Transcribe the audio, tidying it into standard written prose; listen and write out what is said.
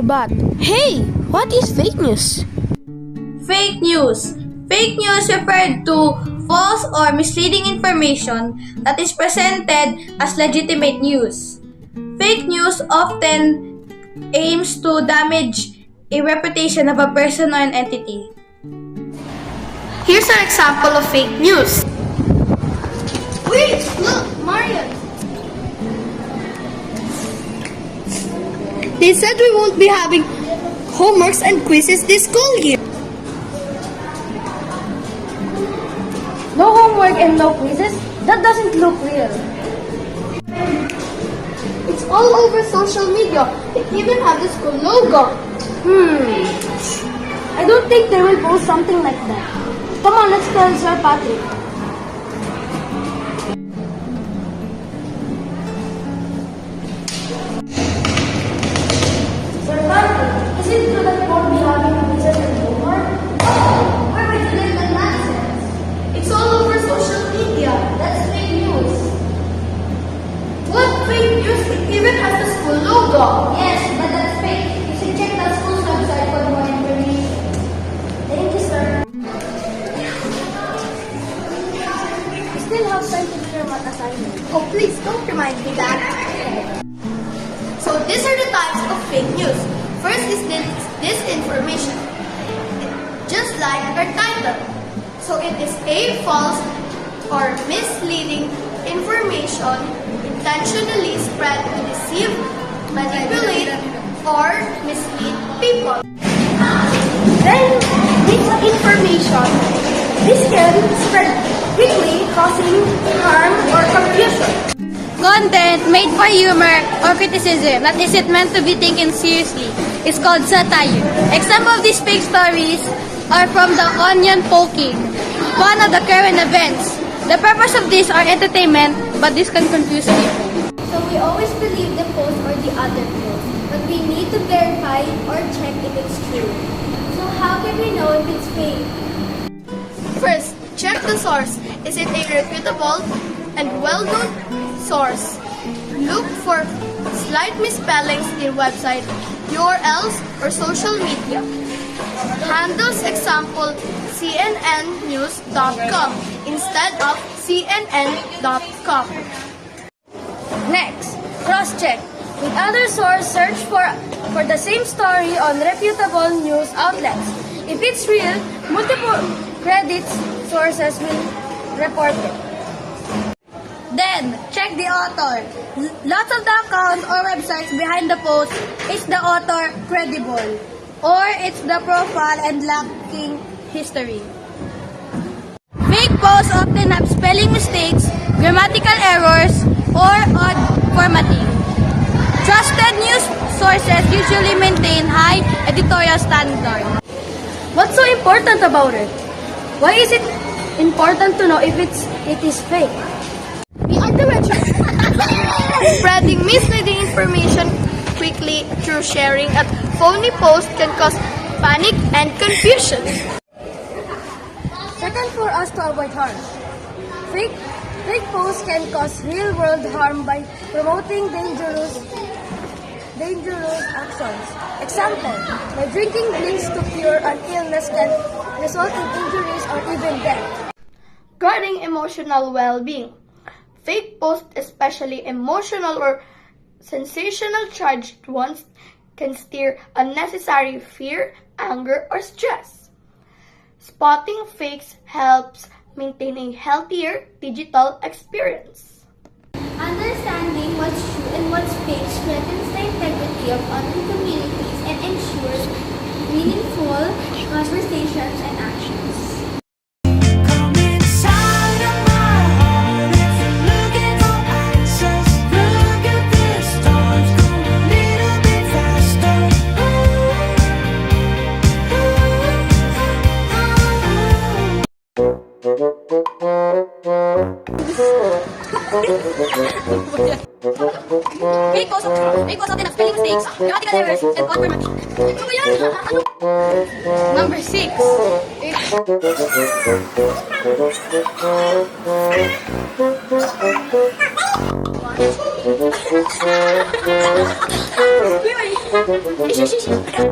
But, hey, what is fake news? Fake news. Fake news referred to false or misleading information that is presented as legitimate news. Fake news often aims to damage a reputation of a person or an entity. Here's an example of fake news. Wait! Look! Marian! They said we won't be having homeworks and quizzes this school year. No homework and no quizzes? That doesn't look real. It's all over social media. It even has the school logo. I don't think they will post something like that. Come on, let's tell Sir Patrick. Sir Patrick, is it true that we won't be having quizzes and homework? Where would you get that nonsense? It's all over social media. That's fake news. What fake news? It even has the school logo. Yes, but that's fake. You should check the school's website for more information. Thank you, sir. We still have time to do your math assignment. Oh, please don't remind me that. So these are the types of fake news. First is disinformation. Just like our title. So it is a false or misleading information intentionally spread to deceive, manipulate, or mislead people. Then, misinformation. This can spread quickly, causing harm or confusion. Content made for humor or criticism that isn't meant to be taken seriously is called satire. Example of these fake stories are from the onion poking, one of the current events. The purpose of these are entertainment, but this can confuse people. So we always believe the post or the other post, but we need to verify or check if it's true. So how can we know if it's fake? First, check the source. Is it a reputable and well-known source? Look for slight misspellings in website URLs or social media. Handles example cnnnews.com instead of cnn.com. Next, cross-check. With other source, search for the same story on reputable news outlets. If it's real, multiple credits sources will report it. Then, check the author. Lots of the accounts or websites behind the post is the author credible, or it's the profile and lacking history. Fake posts often have spelling mistakes, grammatical errors, or odd formatting. Trusted news sources usually maintain high editorial standards. What's so important about it? Why is it important to know if it is fake? We are the Spreading misleading information quickly through sharing a phony post can cause panic and confusion. Second, for us to avoid harm. Fake posts can cause real-world harm by promoting dangerous actions. Example, by drinking drinks to cure an illness can result in injuries or even death. Guarding emotional well-being. Fake posts, especially emotional or sensational charged ones, can stir unnecessary fear, anger, or stress. Spotting fakes helps maintain a healthier digital experience. Understanding what's true and what's fake strengthens the integrity of online communities and ensures meaningful conversations and actions. Fake posts often have spelling mistakes, grammatical errors, and odd formatting. Ano ba yan? Number 6. Uy, uy. Ish, ish, ish.